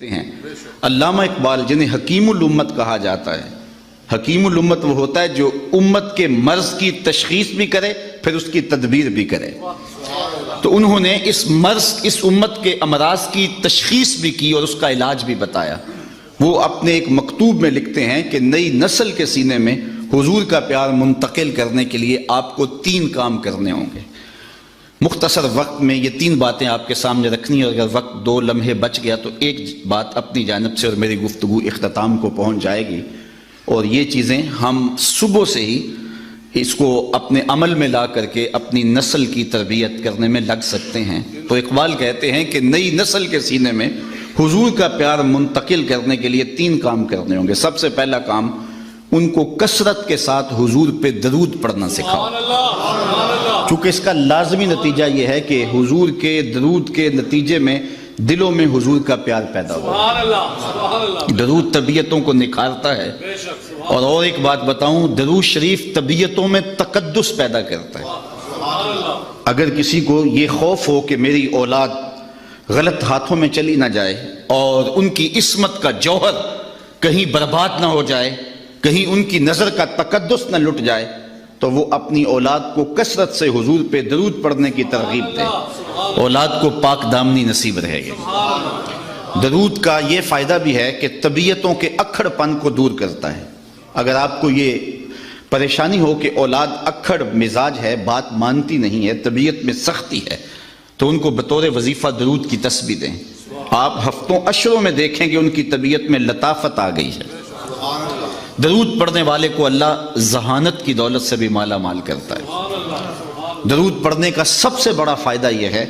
ہیں۔ علامہ اقبال جنہیں حکیم الامت کہا جاتا ہے، حکیم الامت وہ ہوتا ہے جو امت کے مرض کی تشخیص بھی کرے پھر اس کی تدبیر بھی کرے، تو انہوں نے اس مرض، اس امت کے امراض کی تشخیص بھی کی اور اس کا علاج بھی بتایا۔ وہ اپنے ایک مکتوب میں لکھتے ہیں کہ نئی نسل کے سینے میں حضور کا پیار منتقل کرنے کے لیے آپ کو 3 کام کرنے ہوں گے۔ مختصر وقت میں یہ 3 باتیں آپ کے سامنے رکھنی ہے، اور اگر وقت 2 لمحے بچ گیا تو ایک بات اپنی جانب سے اور میری گفتگو اختتام کو پہنچ جائے گی، اور یہ چیزیں ہم صبح سے ہی اس کو اپنے عمل میں لا کر کے اپنی نسل کی تربیت کرنے میں لگ سکتے ہیں۔ تو اقبال کہتے ہیں کہ نئی نسل کے سینے میں حضور کا پیار منتقل کرنے کے لیے 3 کام کرنے ہوں گے۔ سب سے پہلا کام، ان کو کثرت کے ساتھ حضور پہ درود پڑھنا سکھاؤ، چونکہ اس کا لازمی نتیجہ یہ ہے کہ حضور کے درود کے نتیجے میں دلوں میں حضور کا پیار پیدا ہوا۔ درود طبیعتوں کو نکھارتا ہے، اور ایک بات بتاؤں، درود شریف طبیعتوں میں تقدس پیدا کرتا ہے۔ اگر کسی کو یہ خوف ہو کہ میری اولاد غلط ہاتھوں میں چلی نہ جائے اور ان کی عصمت کا جوہر کہیں برباد نہ ہو جائے، کہیں ان کی نظر کا تقدس نہ لٹ جائے، تو وہ اپنی اولاد کو کثرت سے حضور پہ درود پڑھنے کی ترغیب دے، اولاد کو پاک دامنی نصیب رہے گی۔ درود کا یہ فائدہ بھی ہے کہ طبیعتوں کے اکھڑ پن کو دور کرتا ہے۔ اگر آپ کو یہ پریشانی ہو کہ اولاد اکھڑ مزاج ہے، بات مانتی نہیں ہے، طبیعت میں سختی ہے، تو ان کو بطور وظیفہ درود کی تسبیح دیں۔ آپ ہفتوں اشروں میں دیکھیں کہ ان کی طبیعت میں لطافت آ گئی ہے۔ درود پڑھنے والے کو اللہ ذہانت کی دولت سے بھی مالا مال کرتا ہے۔ درود پڑھنے کا سب سے بڑا فائدہ یہ ہے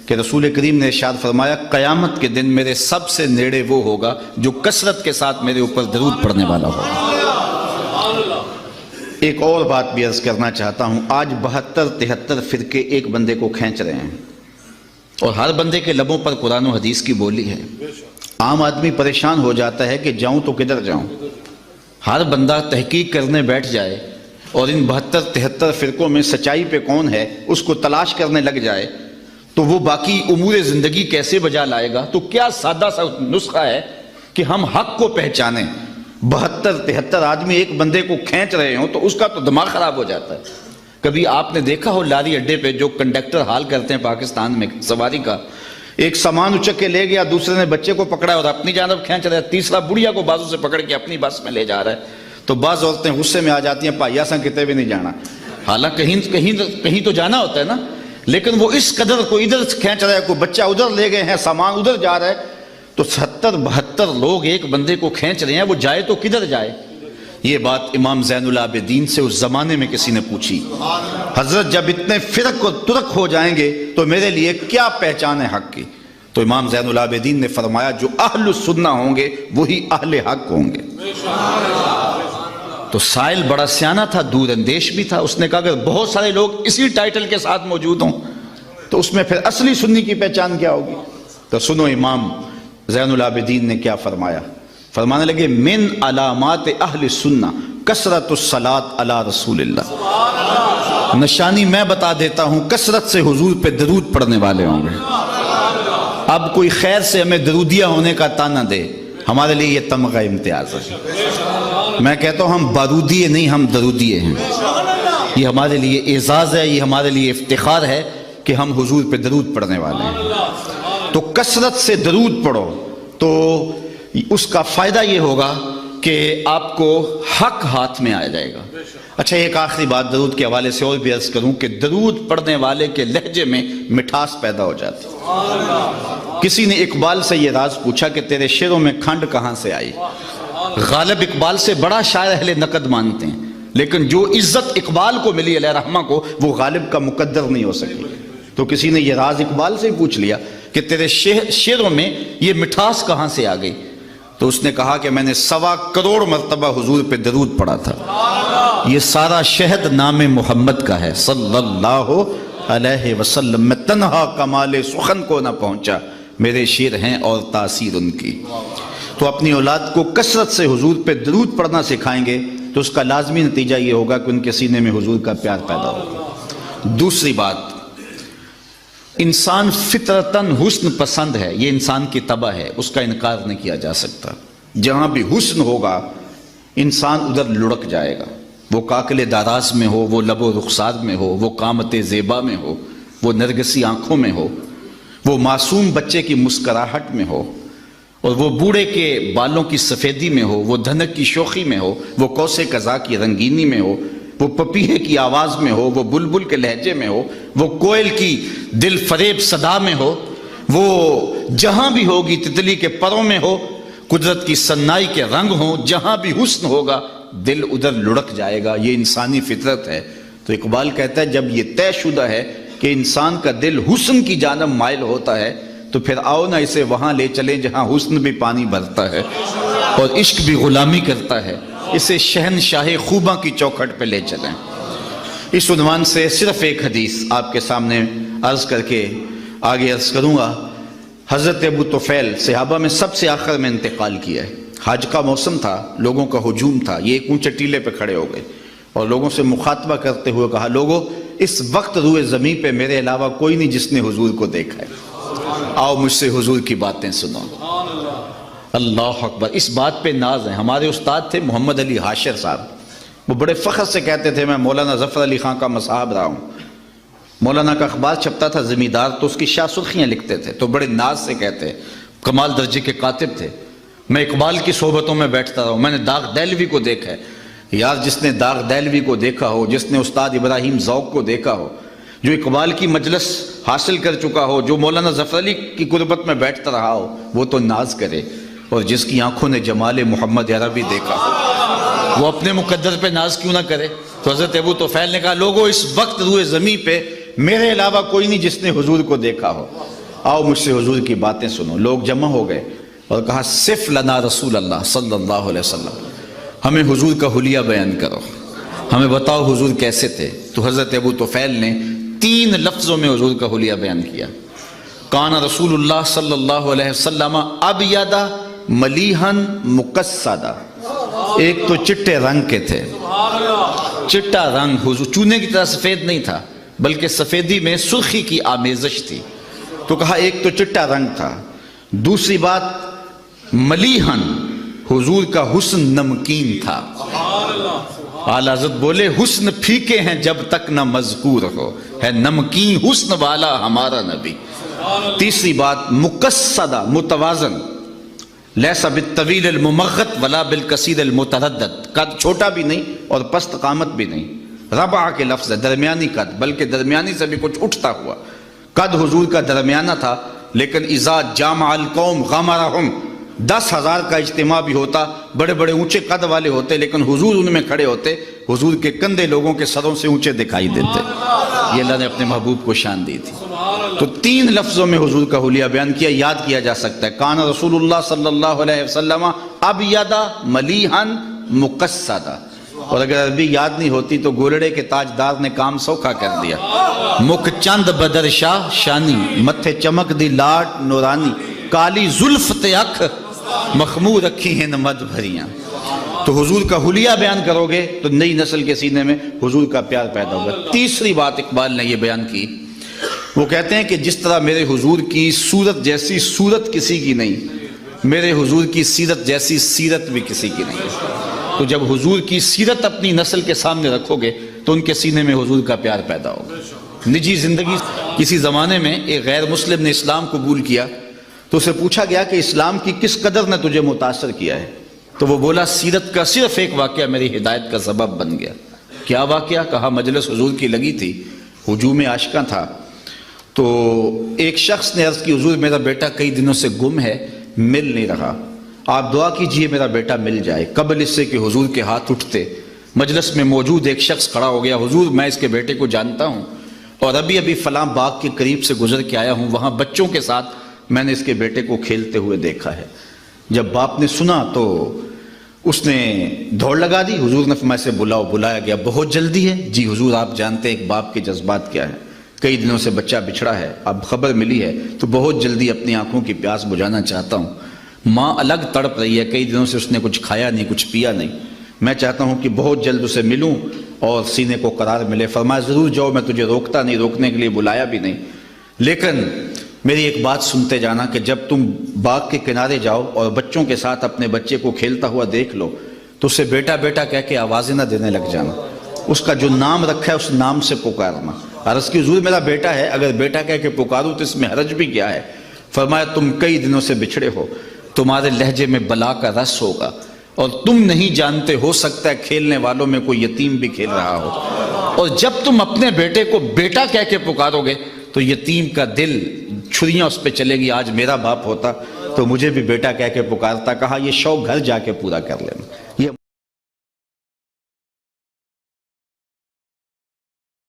کہ رسول کریم نے ارشاد فرمایا، قیامت کے دن میرے سب سے نیڑے وہ ہوگا جو کثرت کے ساتھ میرے اوپر درود پڑھنے والا ہوگا۔ ایک اور بات بھی عرض کرنا چاہتا ہوں، آج 72-73 فرقے ایک بندے کو کھینچ رہے ہیں، اور ہر بندے کے لبوں پر قرآن و حدیث کی بولی ہے۔ عام آدمی پریشان ہو جاتا ہے کہ جاؤں تو کدھر جاؤں۔ ہر بندہ تحقیق کرنے بیٹھ جائے اور ان 72-73 فرقوں میں سچائی پہ کون ہے اس کو تلاش کرنے لگ جائے، تو وہ باقی امور زندگی کیسے بجا لائے گا؟ تو کیا سادہ سا نسخہ ہے کہ ہم حق کو پہچانیں۔ 72-73 آدمی ایک بندے کو کھینچ رہے ہوں تو اس کا تو دماغ خراب ہو جاتا ہے۔ کبھی آپ نے دیکھا ہو لاری اڈے پہ جو کنڈکٹر حال کرتے ہیں پاکستان میں سواری کا، ایک سامان اچک کے لے گیا، دوسرے نے بچے کو پکڑا اور اپنی جانب کھینچ رہا ہے، تیسرا بڑھیا کو بازو سے پکڑ کے اپنی بس میں لے جا رہا ہے، تو بعض عورتیں غصے میں آ جاتی ہیں، بھائی ایسا کتے بھی نہیں جانا، حالانکہ کہیں تو جانا ہوتا ہے نا، لیکن وہ اس قدر کو ادھر کھینچ رہا ہے، کوئی بچہ ادھر لے گئے ہیں، سامان ادھر جا رہا ہے، تو 70-72 لوگ ایک بندے کو کھینچ رہے ہیں، وہ جائے تو کدھر جائے؟ یہ بات امام زین العابدین سے اس زمانے میں کسی نے پوچھی، حضرت جب اتنے فرق و ترک ہو جائیں گے تو میرے لیے کیا پہچان ہے حق کی؟ تو امام زین العابدین نے فرمایا، جو اہل السنہ ہوں گے وہی اہل حق ہوں گے۔ تو سائل بڑا سیانہ تھا، دور اندیش بھی تھا، اس نے کہا اگر بہت سارے لوگ اسی ٹائٹل کے ساتھ موجود ہوں تو اس میں پھر اصلی سنی کی پہچان کیا ہوگی؟ تو سنو امام زین العابدین نے کیا فرمایا، فرمانے لگے، من علامات اہل سنہ کثرت الصلاۃ علی رسول اللہ، نشانی میں بتا دیتا ہوں، کثرت سے حضور پہ درود پڑھنے والے ہوں گے۔ اب کوئی خیر سے ہمیں درودیہ ہونے کا تانا دے، ہمارے لیے یہ تمغہ امتیاز ہے۔ میں کہتا ہوں ہم بارودیے نہیں، ہم درودیے ہیں۔ یہ ہمارے لیے اعزاز ہے، یہ ہمارے لیے افتخار ہے کہ ہم حضور پہ درود پڑھنے والے ہیں۔ تو کثرت سے درود پڑھو تو اس کا فائدہ یہ ہوگا کہ آپ کو حق ہاتھ میں آ جائے گا۔ اچھا، ایک آخری بات درود کے حوالے سے اور بھی عرض کروں کہ درود پڑھنے والے کے لہجے میں مٹھاس پیدا ہو جاتی ہے۔ کسی نے اقبال سے یہ راز پوچھا کہ تیرے شعروں میں کھنڈ کہاں سے آئی؟ غالب اقبال سے بڑا شاعر اہل نقد مانتے ہیں، لیکن جو عزت اقبال کو ملی علیہ رحمہ کو وہ غالب کا مقدر نہیں ہو سکی۔ تو کسی نے یہ راز اقبال سے پوچھ لیا کہ تیرے شعروں میں یہ مٹھاس کہاں سے آ گئی؟ تو اس نے کہا کہ میں نے 1.25 کروڑ مرتبہ حضور پہ درود پڑھا تھا، یہ سارا شہد نام محمد کا ہے صلی اللہ علیہ وسلم، میں تنہا کمال سخن کو نہ پہنچا، میرے شعر ہیں اور تاثیر ان کی۔ تو اپنی اولاد کو کثرت سے حضور پہ درود پڑھنا سکھائیں گے تو اس کا لازمی نتیجہ یہ ہوگا کہ ان کے سینے میں حضور کا پیار پیدا ہوگا۔ دوسری بات، انسان فطرتاً حسن پسند ہے، یہ انسان کی طبع ہے، اس کا انکار نہیں کیا جا سکتا۔ جہاں بھی حسن ہوگا انسان ادھر لڑک جائے گا، وہ کاکل داراز میں ہو، وہ لب و رخسار میں ہو، وہ قامت زیبا میں ہو، وہ نرگسی آنکھوں میں ہو، وہ معصوم بچے کی مسکراہٹ میں ہو، اور وہ بوڑھے کے بالوں کی سفیدی میں ہو، وہ دھنک کی شوخی میں ہو، وہ کوسے قضا کی رنگینی میں ہو، وہ پپیہے کی آواز میں ہو، وہ بلبل کے لہجے میں ہو، وہ کوئل کی دل فریب صدا میں ہو، وہ جہاں بھی ہوگی تتلی کے پروں میں ہو، قدرت کی سنائی کے رنگ ہوں، جہاں بھی حسن ہوگا دل ادھر لڑک جائے گا، یہ انسانی فطرت ہے۔ تو اقبال کہتا ہے جب یہ طے شدہ ہے کہ انسان کا دل حسن کی جانب مائل ہوتا ہے تو پھر آؤ نہ اسے وہاں لے چلیں جہاں حسن بھی پانی بھرتا ہے اور عشق بھی غلامی کرتا ہے، اسے شہنشاہ خوباں کی چوکھٹ پہ لے چلیں۔ اس عنوان سے صرف ایک حدیث آپ کے سامنے عرض کر کے آگے عرض کروں گا۔ حضرت ابو طفیل صحابہ میں سب سے آخر میں انتقال کیا ہے، حج کا موسم تھا، لوگوں کا ہجوم تھا، یہ ایک اونچے ٹیلے پہ کھڑے ہو گئے اور لوگوں سے مخاطبہ کرتے ہوئے کہا، لوگوں اس وقت روئے زمین پہ میرے علاوہ کوئی نہیں جس نے حضور کو دیکھا ہے، آؤ مجھ سے حضور کی باتیں سنو۔ اللہ اکبر، اس بات پہ ناز ہے۔ ہمارے استاد تھے محمد علی حاشر صاحب، وہ بڑے فخر سے کہتے تھے میں مولانا ظفر علی خان کا مصاحب رہا ہوں۔ مولانا کا اخبار چھپتا تھا زمیندار، تو اس کی شاہ سرخیاں لکھتے تھے، تو بڑے ناز سے کہتے، کمال درجے کے کاتب تھے۔ میں اقبال کی صحبتوں میں بیٹھتا رہا ہوں، میں نے داغ دہلوی کو دیکھا ہے۔ یار جس نے داغ دہلوی کو دیکھا ہو، جس نے استاد ابراہیم ذوق کو دیکھا ہو، جو اقبال کی مجلس حاصل کر چکا ہو، جو مولانا ظفر علی کی قربت میں بیٹھتا رہا ہو، وہ تو ناز کرے، اور جس کی آنکھوں نے جمال محمد عربی دیکھا ہو وہ اپنے مقدر پہ ناز کیوں نہ کرے؟ تو حضرت ابو طفیل نے کہا، لوگوں اس وقت روئے زمین پہ میرے علاوہ کوئی نہیں جس نے حضور کو دیکھا ہو، آؤ مجھ سے حضور کی باتیں سنو۔ لوگ جمع ہو گئے اور کہا، صف لنا رسول اللہ صلی اللہ علیہ وسلم، ہمیں حضور کا حلیہ بیان کرو، ہمیں بتاؤ حضور کیسے تھے۔ تو حضرت ابو طفیل نے 3 لفظوں میں حضور کا حلیہ بیان کیا۔ کان رسول اللہ صلی اللہ علیہ وسلم ابیض ملیحن مقصدہ، ایک تو چٹے رنگ کے تھے، چٹا رنگ، حضور چونے کی طرح سفید نہیں تھا بلکہ سفیدی میں سرخی کی آمیزش تھی۔ تو کہا ایک تو چٹا رنگ تھا، دوسری بات ملیحن، حضور کا حسن نمکین تھا۔ اعلیٰ حضرت بولے، حسن پھیکے ہیں جب تک نہ مذکور ہو، ہے نمکین حسن والا ہمارا نبی۔ تیسری بات مقصدہ، متوازن، لیسا بالطویل الممغط ولا بالکثیر المتردد، قد چھوٹا بھی نہیں اور پست قامت بھی نہیں، ربع کے لفظ ہے، درمیانی قد، بلکہ درمیانی سے بھی کچھ اٹھتا ہوا۔ قد حضور کا درمیانہ تھا، لیکن اذا جامع القوم غمرہم، 10,000 کا اجتماع بھی ہوتا، بڑے بڑے اونچے قد والے ہوتے، لیکن حضور ان میں کھڑے ہوتے، حضور کے کندھے لوگوں کے سروں سے اونچے دکھائی دیتے۔ یہ اللہ نے اپنے محبوب کو شان دی تھی۔ تو 3 لفظوں میں حضور کا حلیہ بیان کیا، یاد کیا جا سکتا ہے۔ کان رسول اللہ صلی اللہ علیہ وسلم ابیض ملیحن مقصدہ، اور اگر عربی یاد نہیں ہوتی تو گولڑے کے تاجدار نے کام سوکھا کر دیا۔ مکھ چند بدر شاہ شانی، متھے چمک دی لاٹ نورانی، کالی زلف تے اکھ مخمور رکھی ہیں مد بھریاں۔ تو حضور کا حلیہ بیان کرو گے تو نئی نسل کے سینے میں حضور کا پیار پیدا ہوگا۔ تیسری بات اقبال نے یہ بیان کی، وہ کہتے ہیں کہ جس طرح میرے حضور کی صورت جیسی صورت کسی کی نہیں، میرے حضور کی سیرت جیسی سیرت بھی کسی کی نہیں۔ تو جب حضور کی سیرت اپنی نسل کے سامنے رکھو گے تو ان کے سینے میں حضور کا پیار پیدا ہوگا۔ نجی زندگی، کسی زمانے میں ایک غیر مسلم نے اسلام قبول کیا تو اسے پوچھا گیا کہ اسلام کی کس قدر نے تجھے متاثر کیا ہے؟ تو وہ بولا، سیرت کا صرف ایک واقعہ میری ہدایت کا سبب بن گیا۔ کیا واقعہ؟ کہا مجلس حضور کی لگی تھی، ہجوم عاشقاں تھا، تو ایک شخص نے عرض کی، حضور میرا بیٹا کئی دنوں سے گم ہے، مل نہیں رہا، آپ دعا کیجئے میرا بیٹا مل جائے۔ قبل اس سے کہ حضور کے ہاتھ اٹھتے، مجلس میں موجود ایک شخص کھڑا ہو گیا، حضور میں اس کے بیٹے کو جانتا ہوں اور ابھی فلاں باغ کے قریب سے گزر کے آیا ہوں، وہاں بچوں کے ساتھ میں نے اس کے بیٹے کو کھیلتے ہوئے دیکھا ہے۔ جب باپ نے سنا تو اس نے دوڑ لگا دی، حضور نے فرمایا سے بلاؤ۔ بلایا گیا، بہت جلدی ہے؟ جی حضور آپ جانتے ہیں ایک باپ کے جذبات کیا ہے، کئی دنوں سے بچہ بچھڑا ہے، اب خبر ملی ہے تو بہت جلدی اپنی آنکھوں کی پیاس بجھانا چاہتا ہوں۔ ماں الگ تڑپ رہی ہے، کئی دنوں سے اس نے کچھ کھایا نہیں، کچھ پیا نہیں، میں چاہتا ہوں کہ بہت جلد اسے ملوں اور سینے کو قرار ملے۔ فرمایا ضرور جاؤ، میں تجھے روکتا نہیں، روکنے کے لیے بلایا بھی نہیں۔ لیکن میری ایک بات سنتے جانا کہ جب تم باغ کے کنارے جاؤ اور بچوں کے ساتھ اپنے بچے کو کھیلتا ہوا دیکھ لو تو اسے بیٹا بیٹا کہہ کے آوازیں نہ دینے لگ جانا، اس کا جو نام رکھا ہے اس نام سے پکارنا۔ عرض کی حضور میرا بیٹا ہے، اگر بیٹا کہہ کے پکاروں تو اس میں حرج بھی کیا ہے؟ فرمایا تم کئی دنوں سے بچھڑے ہو، تمہارے لہجے میں بلا کا رس ہوگا اور تم نہیں جانتے، ہو سکتا ہے کھیلنے والوں میں کوئی یتیم بھی کھیل رہا ہو، اور جب تم اپنے بیٹے کو بیٹا کہہ کے پکارو گے تو یتیم کا دل چھریاں اس پہ چلے گی، آج میرا باپ ہوتا تو مجھے بھی بیٹا کہہ کے پکارتا۔ کہا یہ شوق گھر جا کے پورا کر لینا۔